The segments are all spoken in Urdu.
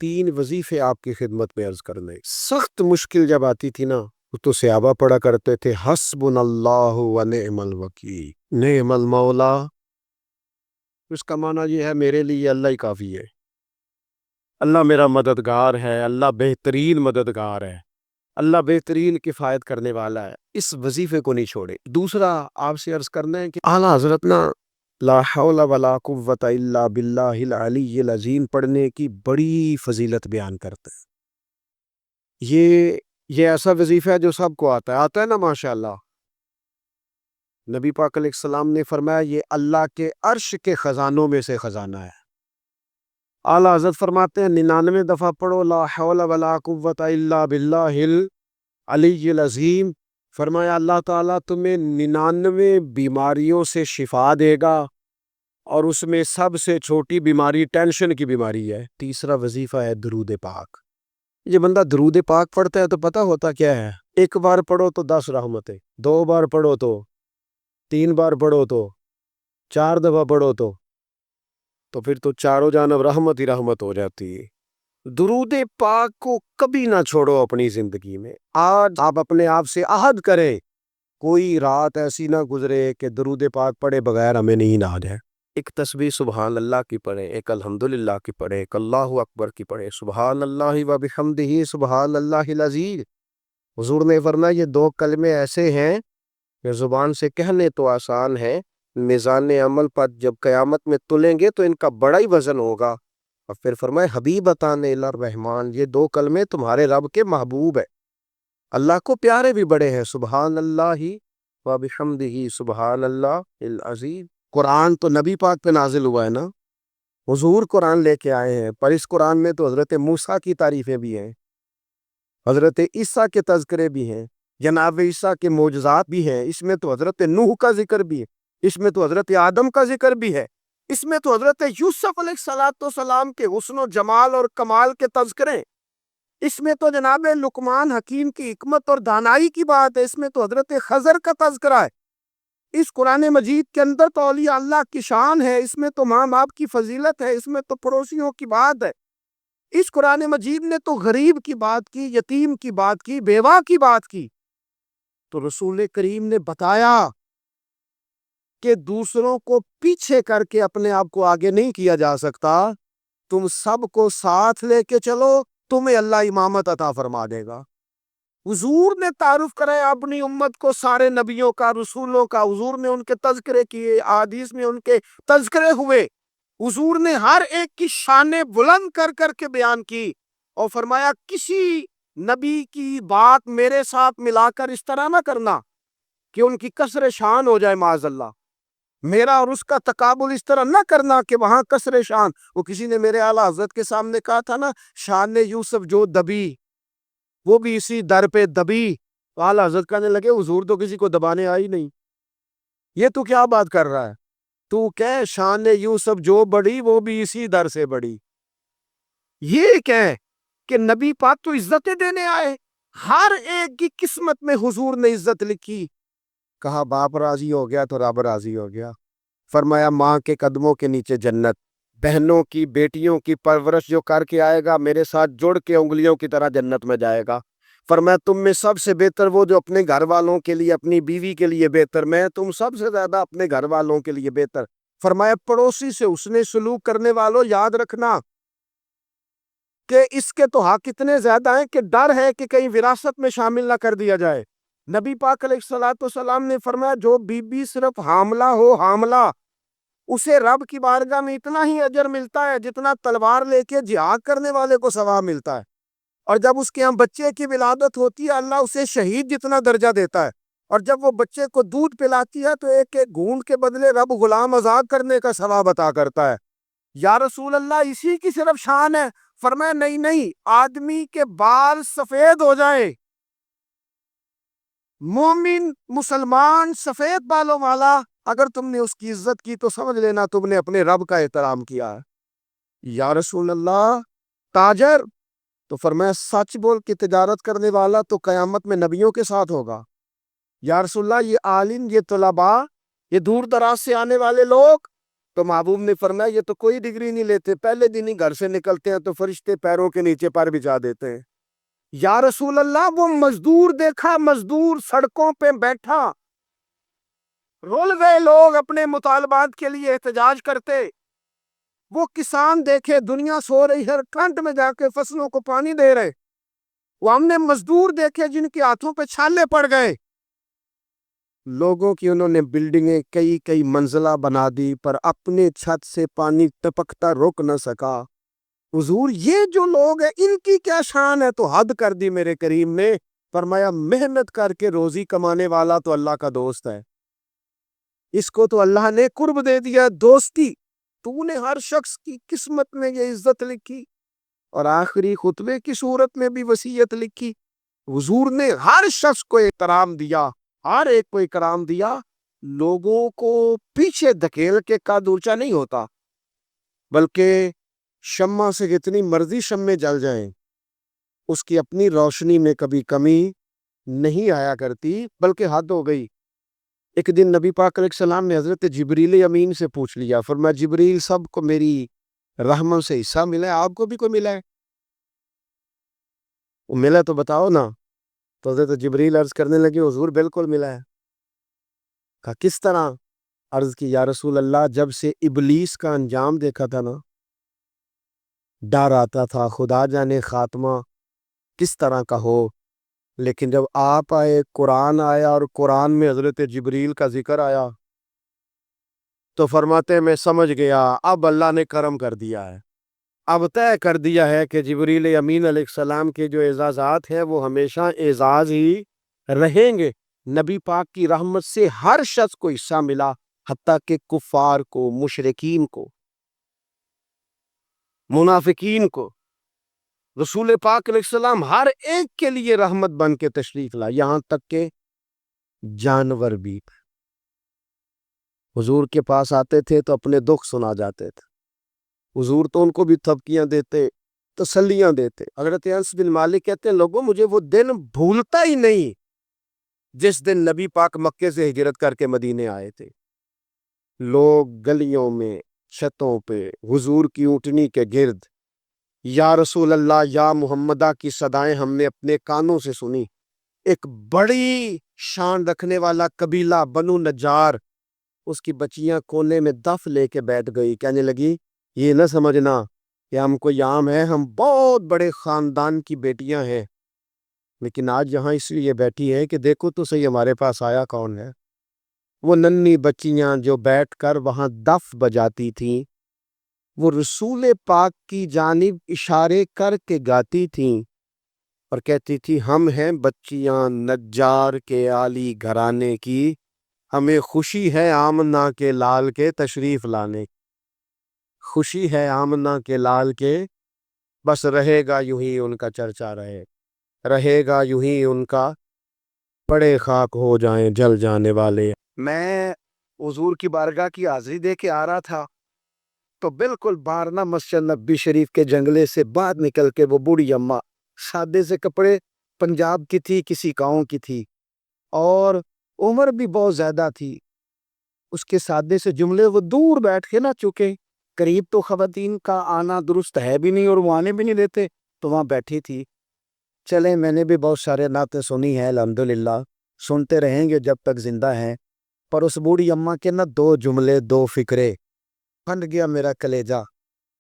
3 وظیفے آپ کی خدمت میں عرض کرنے۔ سخت مشکل جب آتی تھی نا تو صحابہ پڑھا کرتے تھے حسبنا اللہ و نعم الوکیل، نعم المولا۔ اس کا معنی یہ ہے میرے لیے اللہ ہی کافی ہے، اللہ میرا مددگار ہے، اللہ بہترین مددگار ہے، اللہ بہترین کفایت کرنے والا ہے۔ اس وظیفے کو نہیں چھوڑے۔ دوسرا آپ سے عرض کرنا ہے کہ اعلیٰ حضرت نا لا حول ولا قوت الا باللہ العلی العظیم پڑھنے کی بڑی فضیلت بیان کرتے ہیں۔ یہ ایسا وظیفہ ہے جو سب کو آتا ہے نا ماشاءاللہ۔ نبی پاک علیہ السلام نے فرمایا یہ اللہ کے عرش کے خزانوں میں سے خزانہ ہے۔ اعلیٰ حضرت فرماتے ہیں 99 دفعہ پڑھو لا حول ولا قوت الا باللہ العلی العظیم، فرمایا اللہ تعالیٰ تمہیں 99 بیماریوں سے شفا دے گا، اور اس میں سب سے چھوٹی بیماری ٹینشن کی بیماری ہے۔ تیسرا وظیفہ ہے درود پاک۔ یہ بندہ درود پاک پڑھتا ہے تو پتہ ہوتا کیا ہے، 1 بار پڑھو تو 10 رحمتیں، 2 بار پڑھو تو 3 بار پڑھو تو 4 دفعہ پڑھو تو پھر تو چاروں جانب رحمت ہی رحمت ہو جاتی ہے۔ درود پاک کو کبھی نہ چھوڑو اپنی زندگی میں۔ آج آپ اپنے آپ سے عہد کریں کوئی رات ایسی نہ گزرے کہ درود پاک پڑھے بغیر ہمیں نیند آ جائے۔ ایک تسبیح سبحان اللہ کی پڑھیں، ایک الحمدللہ کی پڑھیں، ایک اللہ اکبر کی پڑھیں، سبحان اللہ و بحمدہ سبحان اللہ العظیم۔ حضور نے فرمایا یہ 2 کلمے ایسے ہیں کہ زبان سے کہنے تو آسان ہیں، میزان عمل پر جب قیامت میں تلیں گے تو ان کا بڑا ہی وزن ہوگا۔ اور پھر فرمائے حبیبتان الی الرحمن، یہ 2 کلمے تمہارے رب کے محبوب ہے، اللہ کو پیارے بھی بڑے ہیں، سبحان اللہ و بحمدہ سبحان اللہ العظیم۔ قرآن تو نبی پاک پہ نازل ہوا ہے نا، حضور قرآن لے کے آئے ہیں، پر اس قرآن میں تو حضرت موسیٰ کی تعریفیں بھی ہیں، حضرت عیسیٰ کے تذکرے بھی ہیں، جناب عیسیٰ کے معجزات بھی ہیں، اس میں تو حضرت نوح کا ذکر بھی ہے، اس میں تو حضرت آدم کا ذکر بھی ہے، اس میں تو حضرت یوسف علیہ السلام کے حسن و جمال اور کمال کے تذکرے، اس میں تو جناب لقمان حکیم کی حکمت اور دانائی کی بات ہے، اس میں تو حضرت خضر کا تذکرہ ہے۔ اس قرآن مجید کے اندر تو اولیاء اللہ کی شان ہے، اس میں تو ماں باپ کی فضیلت ہے، اس میں تو پڑوسیوں کی بات ہے، اس قرآن مجید نے تو غریب کی بات کی، یتیم کی بات کی، بیوہ کی بات کی۔ تو رسول کریم نے بتایا کہ دوسروں کو پیچھے کر کے اپنے آپ کو آگے نہیں کیا جا سکتا، تم سب کو ساتھ لے کے چلو، تمہیں اللہ امامت عطا فرما دے گا۔ حضور نے تعارف کرایا اپنی امت کو سارے نبیوں کا، رسولوں کا، حضور نے ان کے تذکرے کیے، احادیث میں ان کے تذکرے ہوئے، حضور نے ہر ایک کی شانیں بلند کر کر کے بیان کی، اور فرمایا کسی نبی کی بات میرے ساتھ ملا کر اس طرح نہ کرنا کہ ان کی کسر شان ہو جائے معاذ اللہ، میرا اور اس کا تقابل اس طرح نہ کرنا کہ وہاں کسر شان۔ وہ کسی نے میرے اعلیٰ حضرت کے سامنے کہا تھا نا شان یوسف جو دبی وہ بھی اسی در پہ دبی، تو اعلیٰ حضرت کہنے لگے حضور تو کسی کو دبانے آئی نہیں، یہ تو کیا بات کر رہا ہے، تو کہ شان یوسف جو بڑی وہ بھی اسی در سے بڑی۔ یہ کہ نبی پاک تو عزتیں دینے آئے، ہر ایک کی قسمت میں حضور نے عزت لکھی۔ کہا باپ راضی ہو گیا تو رب راضی ہو گیا، فرمایا ماں کے قدموں کے نیچے جنت، بہنوں کی بیٹیوں کی پرورش جو کر کے آئے گا میرے ساتھ جڑ کے انگلیوں کی طرح جنت میں جائے گا۔ فرمایا تم میں سب سے بہتر وہ جو اپنے گھر والوں کے لیے، اپنی بیوی کے لیے بہتر، میں تم سب سے زیادہ اپنے گھر والوں کے لیے بہتر۔ فرمایا پڑوسی سے اس نے سلوک کرنے والوں یاد رکھنا کہ اس کے تو حق اتنے زیادہ ہیں کہ ڈر ہے کہ کہیں وراثت میں شامل نہ کر دیا جائے۔ نبی پاک علیہ السلام نے فرمایا جو بی بی صرف حاملہ ہو، حاملہ، اسے رب کی بارگاہ میں اتنا ہی اجر ملتا ہے جتنا تلوار لے کے جہاد کرنے والے کو ثواب ملتا ہے، اور جب اس کے ہاں بچے کی ولادت ہوتی ہے اللہ اسے شہید جتنا درجہ دیتا ہے، اور جب وہ بچے کو دودھ پلاتی ہے تو ایک ایک گھونٹ کے بدلے رب غلام آزاد کرنے کا ثواب عطا کرتا ہے۔ یا رسول اللہ اسی کی صرف شان ہے؟ فرمایا نہیں، آدمی کے بال سفید ہو جائیں، مومن مسلمان سفید بالوں والا، اگر تم نے اس کی عزت کی تو سمجھ لینا تم نے اپنے رب کا احترام کیا ہے۔ یا رسول اللہ تاجر؟ تو فرمایا سچ بول کے تجارت کرنے والا تو قیامت میں نبیوں کے ساتھ ہوگا۔ یا رسول اللہ یہ عالم، یہ طلباء، یہ دور دراز سے آنے والے لوگ، تو محبوب نے فرمایا یہ تو کوئی ڈگری نہیں لیتے، پہلے دن ہی گھر سے نکلتے ہیں تو فرشتے پیروں کے نیچے پر بچھا دیتے ہیں۔ یا رسول اللہ وہ مزدور دیکھا، مزدور سڑکوں پہ بیٹھا، رول گئے لوگ اپنے مطالبات کے لیے احتجاج کرتے، وہ کسان دیکھے دنیا سو رہی ہے، ٹھنڈ میں جا کے فصلوں کو پانی دے رہے، وہ ہم نے مزدور دیکھے جن کے ہاتھوں پہ چھالے پڑ گئے، لوگوں کی انہوں نے بلڈنگیں کئی کئی منزلہ بنا دی پر اپنے چھت سے پانی ٹپکتا رک نہ سکا۔ حضور یہ جو لوگ ہیں ان کی کیا شان ہے؟ تو حد کر دی میرے کریم نے، فرمایا محنت کر کے روزی کمانے والا تو اللہ کا دوست ہے، اس کو تو اللہ نے قرب دے دیا دوستی، تو نے ہر شخص کی قسمت میں یہ عزت لکھی اور آخری خطبے کی صورت میں بھی وصیت لکھی۔ حضور نے ہر شخص کو احترام دیا، ہر ایک کو اکرام دیا، لوگوں کو پیچھے دھکیل کے قد اونچا نہیں ہوتا، بلکہ شمع سے جتنی مرضی شمع جل جائیں اس کی اپنی روشنی میں کبھی کمی نہیں آیا کرتی، بلکہ حد ہو گئی۔ ایک دن نبی پاک علیہ السلام نے حضرت جبریل امین سے پوچھ لیا، فرمایا جبریل سب کو میری رحمت سے حصہ ملا ہے، آپ کو بھی کوئی ملا ہے؟ وہ ملا تو بتاؤ نا۔ تو حضرت جبریل عرض کرنے لگے حضور بالکل ملا ہے۔ کہا کس طرح؟ عرض کی یا رسول اللہ جب سے ابلیس کا انجام دیکھا تھا نا، ڈر آتا تھا خدا جانے خاتمہ کس طرح کا ہو، لیکن جب آپ آئے، قرآن آیا اور قرآن میں حضرت جبریل کا ذکر آیا تو فرماتے ہیں میں سمجھ گیا اب اللہ نے کرم کر دیا ہے، اب طے کر دیا ہے کہ جبریل امین علیہ السلام کے جو اعزازات ہیں وہ ہمیشہ اعزاز ہی رہیں گے۔ نبی پاک کی رحمت سے ہر شخص کو حصہ ملا، حتیٰ کہ کفار کو، مشرکین کو، منافقین کو۔ رسول پاک علیہ السلام ہر ایک کے لیے رحمت بن کے تشریف لائے، یہاں تک کہ جانور بھی حضور کے پاس آتے تھے تو اپنے دکھ سنا جاتے تھے، حضور تو ان کو بھی تھپکیاں دیتے، تسلیاں دیتے۔ حضرت انس بن مالک کہتے ہیں لوگوں مجھے وہ دن بھولتا ہی نہیں جس دن نبی پاک مکے سے ہجرت کر کے مدینے آئے تھے، لوگ گلیوں میں، چھتوں پہ حضور کی اونٹنی کے گرد یا رسول اللہ یا محمدہ کی صدائیں ہم نے اپنے کانوں سے سنی۔ ایک بڑی شان رکھنے والا قبیلہ بنو نجار، اس کی بچیاں کونے میں دف لے کے بیٹھ گئی، کہنے لگی یہ نہ سمجھنا کہ ہم کوئی عام ہے، ہم بہت بڑے خاندان کی بیٹیاں ہیں، لیکن آج یہاں اس لیے بیٹھی ہے کہ دیکھو تو صحیح ہمارے پاس آیا کون ہے۔ وہ ننھی بچیاں جو بیٹھ کر وہاں دف بجاتی تھیں وہ رسول پاک کی جانب اشارے کر کے گاتی تھیں اور کہتی تھی ہم ہیں بچیاں نجار کے عالی گھرانے کی، ہمیں خوشی ہے آمنہ کے لال کے تشریف لانے، خوشی ہے آمنہ کے لال کے، بس رہے گا یوں ہی ان کا چرچا رہے گا یوں ہی ان کا، پڑے خاک ہو جائیں جل جانے والے۔ میں حضور کی بارگاہ کی حاضری دے کے آ رہا تھا تو بالکل بارنا مسجد نبی شریف کے جنگلے سے باہر نکل کے وہ بوڑھی اماں، سادے سے کپڑے، پنجاب کی تھی، کسی گاؤں کی تھی اور عمر بھی بہت زیادہ تھی، اس کے سادے سے جملے وہ دور بیٹھ کے نہ چکے، قریب تو خواتین کا آنا درست ہے بھی نہیں اور وہ آنے بھی نہیں دیتے، تو وہاں بیٹھی تھی۔ چلیں میں نے بھی بہت سارے نعتیں سنی ہیں الحمدللہ، سنتے رہیں گے جب تک زندہ ہیں، پر اس بوڑھی اماں کے نہ دو جملے، دو فکرے، پھٹ گیا میرا کلیجہ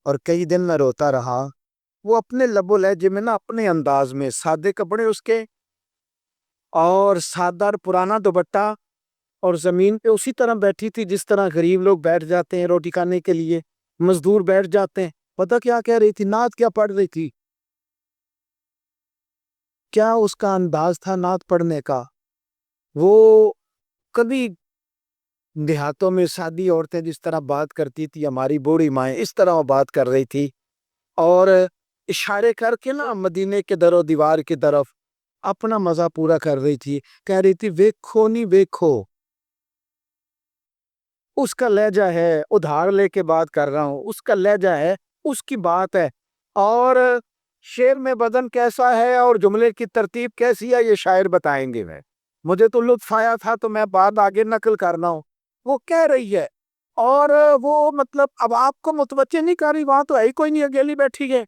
اور کئی دن میں روتا رہا۔ وہ اپنے لب و لہجے میں نا اپنے انداز میں، سادے کپڑے اس کے اور سادہ پرانا دوپٹہ، اور زمین پہ اسی طرح بیٹھی تھی جس طرح غریب لوگ بیٹھ جاتے ہیں روٹی کھانے کے لیے، مزدور بیٹھ جاتے ہیں۔ پتہ کیا کہہ رہی تھی؟ نعت کیا پڑھ رہی تھی؟ کیا اس کا انداز تھا نعت پڑھنے کا؟ وہ کبھی دیہاتوں میں سادی عورتیں جس طرح بات کرتی تھی، ہماری بوڑھی مائیں اس طرح وہ بات کر رہی تھی اور اشارے کر کے نا مدینے کے در و دیوار کی طرف اپنا مزہ پورا کر رہی تھی، کہہ رہی تھی ویکھو نہیں ویکھو، اس کا لہجہ ہے، ادھار لے کے بات کر رہا ہوں، اس کا لہجہ ہے، اس کی بات ہے، اور شعر میں بدن کیسا ہے اور جملے کی ترتیب کیسی ہے یہ شاعر بتائیں گے۔ میں مجھے تو لطف آیا تھا تو میں بات آگے نقل کرنا ہوں۔ وہ کہہ رہی ہے اور وہ مطلب اب آپ کو متوجہ نہیں کر رہی، وہاں تو ہے ہی کوئی نہیں، اکیلی بیٹھی ہے،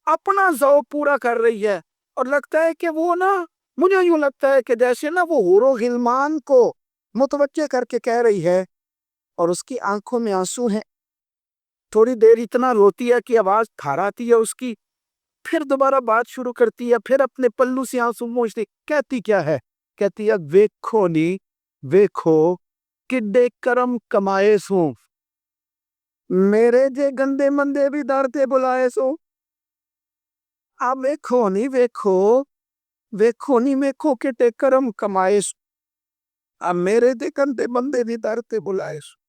اپنا ذوق پورا کر رہی ہے، اور لگتا ہے کہ وہ نا، مجھے یوں لگتا ہے کہ جیسے نا وہ حور و غلمان کو متوجہ کر کے کہہ رہی ہے، اور اس کی آنکھوں میں آنسو ہیں، تھوڑی دیر اتنا روتی ہے کہ آواز کھار آتی ہے اس کی، پھر دوبارہ بات شروع کرتی ہے، پھر اپنے پلو سے آنسو پوچھتی، کہتی کیا ہے؟ کہتی ہے ویکھو نی ویکھو کڈے کرم کمائے سو، میرے جے گندے مندے بھی در تے بلائے سو، اب ویکھو نی ویکھو کڈے کرم کمائے سو، اب میرے جے گندے مندے بھی در تے بلائے سو۔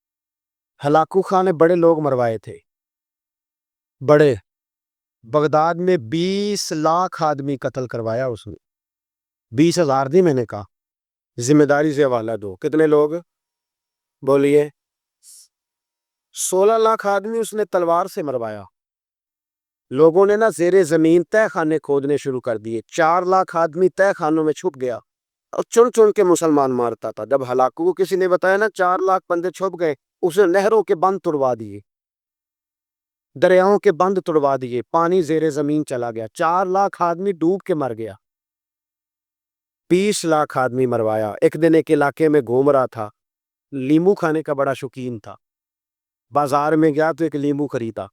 ہلاکو خان نے بڑے لوگ مروائے تھے، بڑے، بغداد میں 20 لاکھ آدمی قتل کروایا اس نے، 20,000 نہیں، میں نے کہا ذمہ داری سے حوالہ دو، کتنے لوگ بولیے؟ 16 لاکھ آدمی اس نے تلوار سے مروایا۔ لوگوں نے نا زیر زمین تہ خانے کھودنے شروع کر دیے، 4 لاکھ آدمی تہ خانوں میں چھپ گیا اور چن چن کے مسلمان مارتا تھا۔ جب ہلاکو کو کسی نے بتایا نا 4 لاکھ بندے چھپ گئے، اسے نہروں کے بند توڑوا دیے، دریاؤں کے بند توڑوا دیے، پانی زیر زمین چلا گیا، 4 لاکھ آدمی ڈوب کے مر گیا، 20 لاکھ آدمی مروایا۔ ایک دن ایک علاقے میں گھوم رہا تھا، لیمو کھانے کا بڑا شوقین تھا، بازار میں گیا تو ایک لیمو خریدا،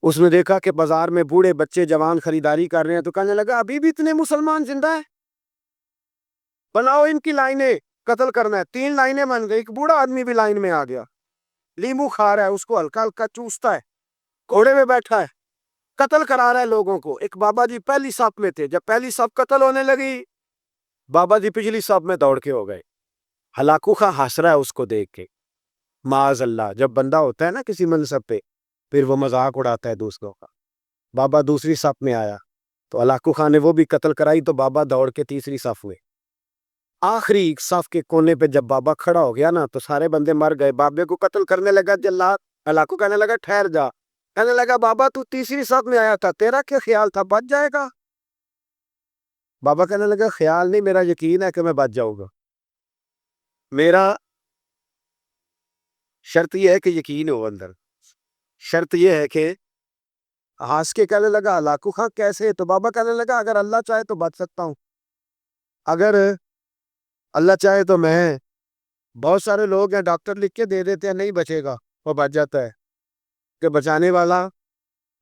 اس نے دیکھا کہ بازار میں بوڑھے بچے جوان خریداری کر رہے ہیں، تو کہنے لگا ابھی بھی اتنے مسلمان زندہ ہیں، بناؤ ان کی لائنیں، قتل کرنا ہے۔ 3 لائنیں بن گئی، ایک بوڑھا آدمی بھی لائن میں آ گیا، لیمو کھا رہا ہے، اس کو ہلکا ہلکا چوستا ہے، گھوڑے میں بیٹھا ہے، قتل کرا رہا ہے لوگوں کو۔ ایک بابا جی پہلی صف میں تھے، جب پہلی صف قتل ہونے لگی، بابا جی پچھلی صف میں دوڑ کے ہو گئے۔ ہلاکو خان ہنس رہا ہے اس کو دیکھ کے، معاذ اللہ، جب بندہ ہوتا ہے نا کسی منصب پہ، پھر وہ مذاق اڑاتا ہے دوسروں کا۔ بابا دوسری صف میں آیا تو ہلاکو خان نے وہ بھی قتل کرائی، تو بابا دوڑ کے تیسری صف میں، آخری صف کے کونے پہ جب بابا کھڑا ہو گیا نا، تو سارے بندے مر گئے، بابے کو قتل کرنے لگا جلاد۔ ہلاکو کہنے لگا ٹھہر جا، کہنے لگا بابا تو تیسری صف میں آیا تھا، تیرا کیا خیال تھا بچ جائے گا؟ بابا کہنے لگا خیال نہیں، میرا یقین ہے کہ میں بچ جاؤں گا، میرا شرط یہ ہے کہ یقین ہو اندر، شرط یہ ہے کہ، ہنس کے کہنے لگا ہلاکو خان کیسے؟ تو بابا کہنے لگا اگر اللہ چاہے تو بچ سکتا ہوں، اگر اللہ چاہے تو میں، بہت سارے لوگ ہیں ڈاکٹر لکھ کے دے دیتے ہیں نہیں بچے گا، وہ بچ جاتا ہے، کہ بچانے والا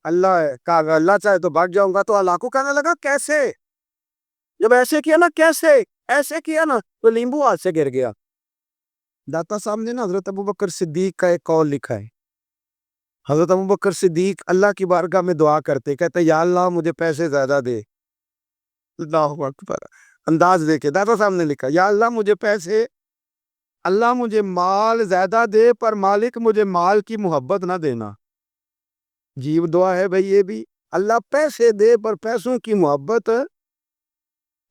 اللہ ہے، کہا اگر اللہ چاہے تو بچ جاؤں گا۔ تو ہلاکو کہنے لگا کیسے؟ جب ایسے کیا نا، کیسے ایسے کیا نا، تو لیمبو ہاتھ سے گر گیا۔ داتا صاحب نے نا حضرت ابوبکر صدیق کا ایک قول لکھا ہے، حضرت ابوبکر صدیق اللہ کی بارگاہ میں دعا کرتے، کہتے یا اللہ مجھے پیسے زیادہ دے، اللہ اکبر، انداز دے کے داتا صاحب نے لکھا یا اللہ مجھے پیسے، اللہ مجھے مال زیادہ دے، پر مالک مجھے مال کی محبت نہ دینا۔ جیب دعا ہے بھئی یہ بھی، اللہ پیسے دے پر پیسوں کی محبت۔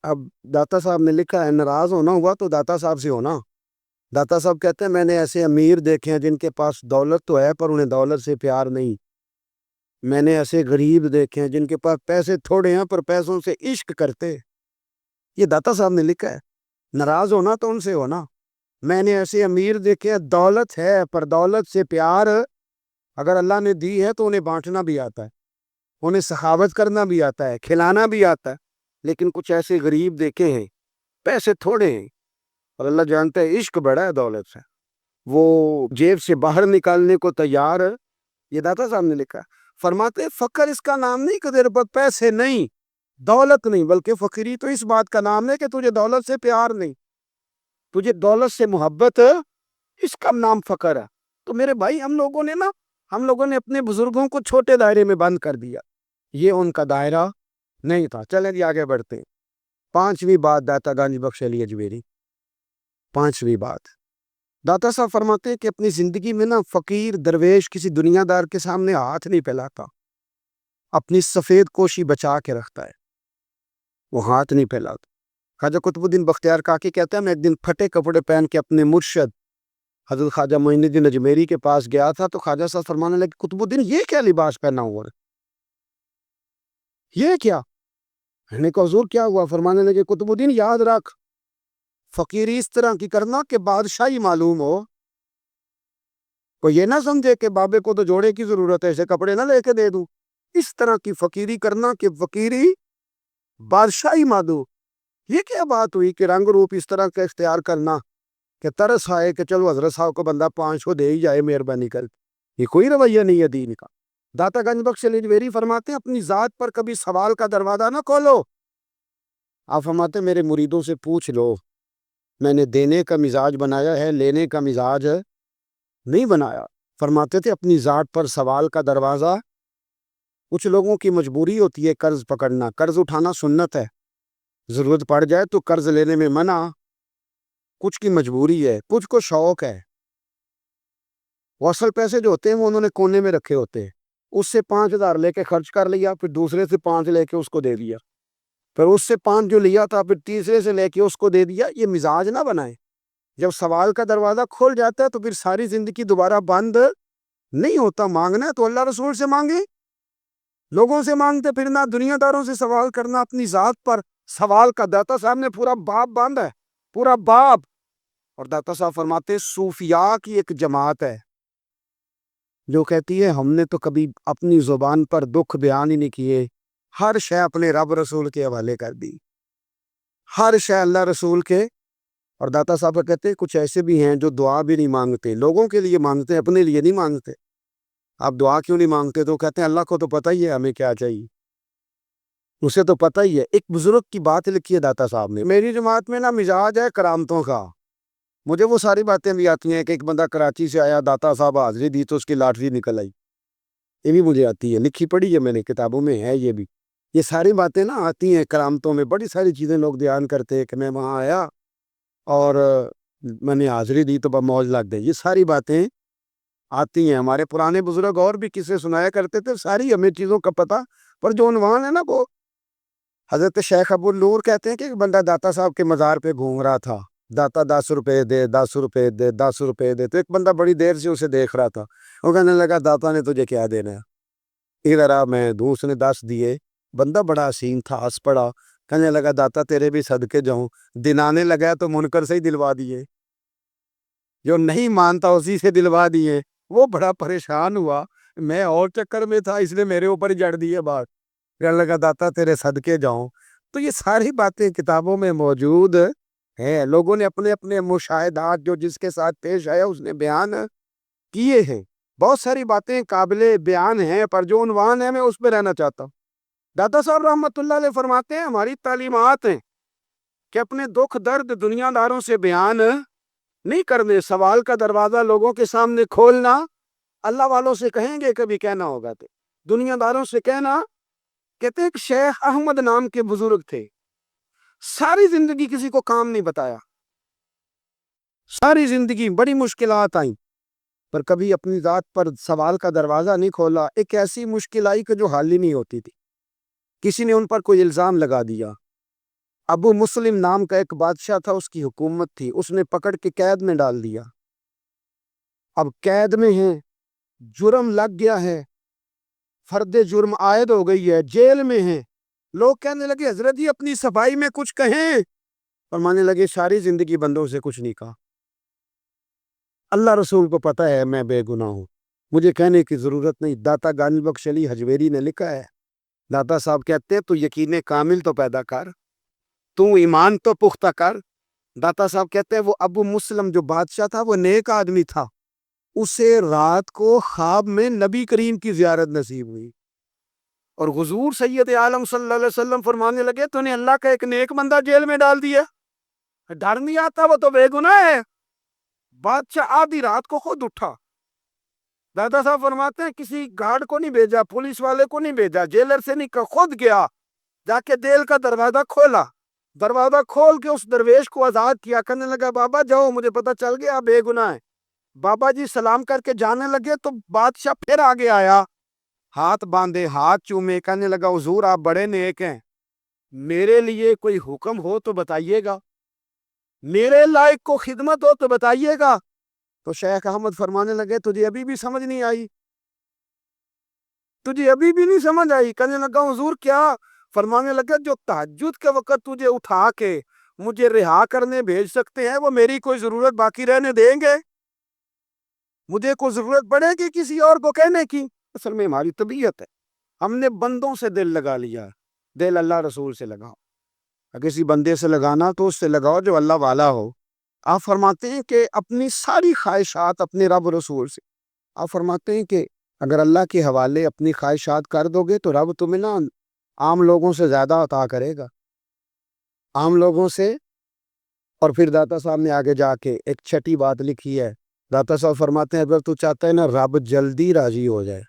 اب داتا صاحب نے لکھا ہے ناراض ہونا ہوا تو داتا صاحب سے ہونا۔ داتا صاحب کہتے ہیں میں نے ایسے امیر دیکھے ہیں جن کے پاس دولت تو ہے پر انہیں دولت سے پیار نہیں، میں نے ایسے غریب دیکھے ہیں جن کے پاس پیسے تھوڑے ہیں پر پیسوں سے عشق کرتے۔ یہ داتا صاحب نے لکھا ہے، ناراض ہونا تو ان سے ہونا۔ میں نے ایسے امیر دیکھے ہیں دولت ہے پر دولت سے پیار، اگر اللہ نے دی ہے تو انہیں بانٹنا بھی آتا ہے، انہیں سخاوت کرنا بھی آتا ہے، کھلانا بھی آتا ہے، لیکن کچھ ایسے غریب دیکھے ہیں پیسے تھوڑے ہیں اور اللہ جانتا ہے عشق بڑا ہے دولت سے، وہ جیب سے باہر نکالنے کو تیار ہے۔ یہ داتا صاحب نے لکھا، فرماتے فقر اس کا نام نہیں کہ تیرے پاس پیسے نہیں، دولت نہیں، بلکہ فقیری تو اس بات کا نام ہے کہ تجھے دولت سے پیار نہیں، تجھے دولت سے محبت، اس کا نام فقر ہے۔ تو میرے بھائی ہم لوگوں نے اپنے بزرگوں کو چھوٹے دائرے میں بند کر دیا، یہ ان کا دائرہ نہیں تھا۔ چلیں جی آگے بڑھتے ہیں۔ 5ویں بات داتا گنج بخش علی اجمیری، 5ویں بات داتا صاحب فرماتے ہیں کہ اپنی زندگی میں نا فقیر درویش کسی دنیا دار کے سامنے ہاتھ نہیں پھیلاتا، اپنی سفید کوشی بچا کے رکھتا ہے، وہ ہاتھ نہیں پھیلاتا۔ خواجہ قطب الدین بختیار کاکی کہتے ہیں میں ایک دن پھٹے کپڑے پہن کے اپنے مرشد حضرت خواجہ معین الدین اجمیری کے پاس گیا تھا، تو خواجہ صاحب فرمانے لگے قطب الدین یہ کیا لباس پہنا ہوا ہے، یہ کیا؟ میں نے کہا حضور کیا ہوا؟ فرمانے لگے قطب الدین یاد رکھ، فقیری اس طرح کی کرنا کہ بادشاہی معلوم ہو، کوئی یہ نہ سمجھے کہ بابے کو تو جوڑے کی ضرورت ہے، ایسے کپڑے نہ لے کے دے دوں۔ اس طرح کی فقیری کرنا کہ فقیری بادشاہی مادو، یہ کیا بات ہوئی کہ رنگ روپ اس طرح کا اختیار کرنا کہ ترس آئے کہ چلو حضرت صاحب کو بندہ 500 دے ہی جائے مہربانی کر۔ یہ کوئی رویہ نہیں ہے دین کا۔ داتا گنج بخش علی جویری فرماتے ہیں اپنی ذات پر کبھی سوال کا دروازہ نہ کھولو۔ آپ فرماتے میرے مریدوں سے پوچھ لو، میں نے دینے کا مزاج بنایا ہے، لینے کا مزاج نہیں بنایا۔ فرماتے تھے اپنی ذات پر سوال کا دروازہ، کچھ لوگوں کی مجبوری ہوتی ہے قرض پکڑنا، قرض اٹھانا سنت ہے، ضرورت پڑ جائے تو قرض لینے میں منع، کچھ کی مجبوری ہے، کچھ کو شوق ہے۔ وہ اصل پیسے جو ہوتے ہیں وہ انہوں نے کونے میں رکھے ہوتے ہیں، اس سے 5,000 لے کے خرچ کر لیا، پھر دوسرے سے 5 لے کے اس کو دے دیا، پھر اس سے 5 جو لیا تھا پھر تیسرے سے لے کے اس کو دے دیا۔ یہ مزاج نہ بنائے۔ جب سوال کا دروازہ کھول جاتا ہے تو پھر ساری زندگی دوبارہ بند نہیں ہوتا۔ مانگنا ہے تو اللہ رسول سے مانگے، لوگوں سے مانگتے پھرنا، دنیا داروں سے سوال کرنا، اپنی ذات پر سوال کا داتا صاحب نے پورا باب باندھا ہے، پورا باب۔ اور داتا صاحب فرماتے صوفیاء کی ایک جماعت ہے جو کہتی ہے ہم نے تو کبھی اپنی زبان پر دکھ بیان ہی نہیں کیے، ہر شے اپنے رب رسول کے حوالے کر دی، ہر شے اللہ رسول کے۔ اور داتا صاحب کہتے ہیں کچھ ایسے بھی ہیں جو دعا بھی نہیں مانگتے، لوگوں کے لیے مانگتے، اپنے لیے نہیں مانگتے۔ آپ دعا کیوں نہیں مانگتے؟ تو کہتے ہیں اللہ کو تو پتہ ہی ہے ہمیں کیا چاہیے، اسے تو پتہ ہی ہے۔ ایک بزرگ کی بات لکھی ہے داتا صاحب نے، میری جماعت میں نا مزاج ہے کرامتوں کا۔ مجھے وہ ساری باتیں بھی آتی ہیں کہ ایک بندہ کراچی سے آیا، داتا صاحب حاضری دی تو اس کی لاٹری نکل آئی، یہ بھی مجھے آتی ہے، لکھی پڑھی ہے میں نے، کتابوں میں ہے یہ بھی۔ یہ ساری باتیں نا آتی ہیں کرامتوں میں، بڑی ساری چیزیں لوگ بیان کرتے ہیں کہ میں وہاں آیا اور میں نے حاضری دی تو موج لگ گئی۔ یہ ساری باتیں آتی ہیں، ہمارے پرانے بزرگ اور بھی قصے سنایا کرتے تھے، ساری ہمیں چیزوں کا پتہ، پر جو عنوان ہے نا وہ حضرت شیخ ابو النور کہتے ہیں کہ ایک بندہ داتا صاحب کے مزار پہ گھوم رہا تھا، داتا 10 روپے دے، 10 روپے دے، 10 روپے دے، تو ایک بندہ بڑی دیر سے اسے دیکھ رہا تھا، وہ کہنے لگا داتا نے تجھے کیا دینا ہے، ادھر آ، میں دوں۔ اس نے 10 دیے، بندہ بڑا حسین تھا، ہنس پڑا، کہنے لگا داتا تیرے بھی صدقے جاؤں، دلانے لگا تو منکر سے ہی دلوا دیے، جو نہیں مانتا اسی سے دلوا دیے۔ وہ بڑا پریشان ہوا، میں اور چکر میں تھا اس نے میرے اوپر جڑ دیے بات، کہنے لگا داتا تیرے صدقے جاؤں۔ تو یہ ساری باتیں کتابوں میں موجود ہیں، لوگوں نے اپنے اپنے مشاہدات جو جس کے ساتھ پیش آیا اس نے بیان کیے ہیں۔ بہت ساری باتیں قابل بیان ہیں، پر جو عنوان ہے میں اس پہ رہنا چاہتا ہوں۔ داتا صاحب رحمۃ اللہ علیہ فرماتے ہیں ہماری تعلیمات ہیں کہ اپنے دکھ درد دنیا داروں سے بیان نہیں کرنے، سوال کا دروازہ لوگوں کے سامنے کھولنا۔ اللہ والوں سے کہیں گے کبھی کہنا ہوگا تو دنیا داروں سے کہنا۔ کہتے ایک شیخ احمد نام کے بزرگ تھے، ساری زندگی کسی کو کام نہیں بتایا، ساری زندگی بڑی مشکلات آئیں پر کبھی اپنی ذات پر سوال کا دروازہ نہیں کھولا۔ ایک ایسی مشکل آئی کہ جو حل ہی نہیں ہوتی تھی، کسی نے ان پر کوئی الزام لگا دیا۔ ابو مسلم نام کا ایک بادشاہ تھا، اس کی حکومت تھی، اس نے پکڑ کے قید میں ڈال دیا۔ اب قید میں ہیں، جرم لگ گیا ہے، فرد جرم عائد ہو گئی ہے، جیل میں ہیں۔ لوگ کہنے لگے حضرت جی اپنی صفائی میں کچھ کہیں، فرمانے لگے ساری زندگی بندوں سے کچھ نہیں کہا، اللہ رسول کو پتہ ہے میں بے گناہ ہوں، مجھے کہنے کی ضرورت نہیں۔ داتا گنج بخش علی حجویری نے لکھا ہے، داتا صاحب کہتے ہیں تو یقین کامل تو پیدا کر، تو ایمان تو پختہ کر۔ داتا صاحب کہتے ہیں وہ ابو مسلم جو بادشاہ تھا وہ نیک آدمی تھا، اسے رات کو خواب میں نبی کریم کی زیارت نصیب ہوئی، اور حضور سید عالم صلی اللہ علیہ وسلم فرمانے لگے تو نے اللہ کا ایک نیک بندہ جیل میں ڈال دیا، ڈر نہیں آتا، وہ تو بے گناہ ہے۔ بادشاہ آدھی رات کو خود اٹھا، دادا صاحب فرماتے ہیں کسی گارڈ کو نہیں بھیجا، پولیس والے کو نہیں بھیجا، جیلر سے نہیں کہا، خود گیا، جا کے جیل کا دروازہ کھولا، دروازہ کھول کے اس درویش کو آزاد کیا، کہنے لگا بابا جاؤ مجھے پتہ چل گیا آپ بے گناہ ہے۔ بابا جی سلام کر کے جانے لگے تو بادشاہ پھر آگے آیا، ہاتھ باندھے، ہاتھ چومے، کہنے لگا حضور آپ بڑے نیک ہیں، میرے لیے کوئی حکم ہو تو بتائیے گا، میرے لائق کو خدمت ہو تو بتائیے گا۔ تو شیخ احمد فرمانے لگے تجھے ابھی بھی سمجھ نہیں آئی، تجھے ابھی بھی نہیں سمجھ آئی؟ کہنے لگا حضور کیا؟ فرمانے لگا جو تہجد کے وقت تجھے اٹھا کے مجھے رہا کرنے بھیج سکتے ہیں وہ میری کوئی ضرورت باقی رہنے دیں گے؟ مجھے کو ضرورت پڑے گی کسی اور کو کہنے کی؟ اصل میں ہماری طبیعت ہے، ہم نے بندوں سے دل لگا لیا، دل اللہ رسول سے لگاؤ۔ اگر کسی بندے سے لگانا تو اس سے لگاؤ جو اللہ والا ہو۔ آپ فرماتے ہیں کہ اپنی ساری خواہشات اپنے رب رسول سے، آپ فرماتے ہیں کہ اگر اللہ کے حوالے اپنی خواہشات کر دو گے تو رب تمہیں نا عام لوگوں سے زیادہ عطا کرے گا، عام لوگوں سے۔ اور پھر داتا صاحب نے آگے جا کے ایک چھٹی بات لکھی ہے، داتا صاحب فرماتے ہیں اگر تو چاہتا ہے نا رب جلدی راضی ہو جائے،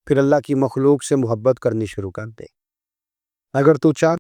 پھر اللہ کی مخلوق سے محبت کرنی شروع کر دے۔ اگر تو چاہ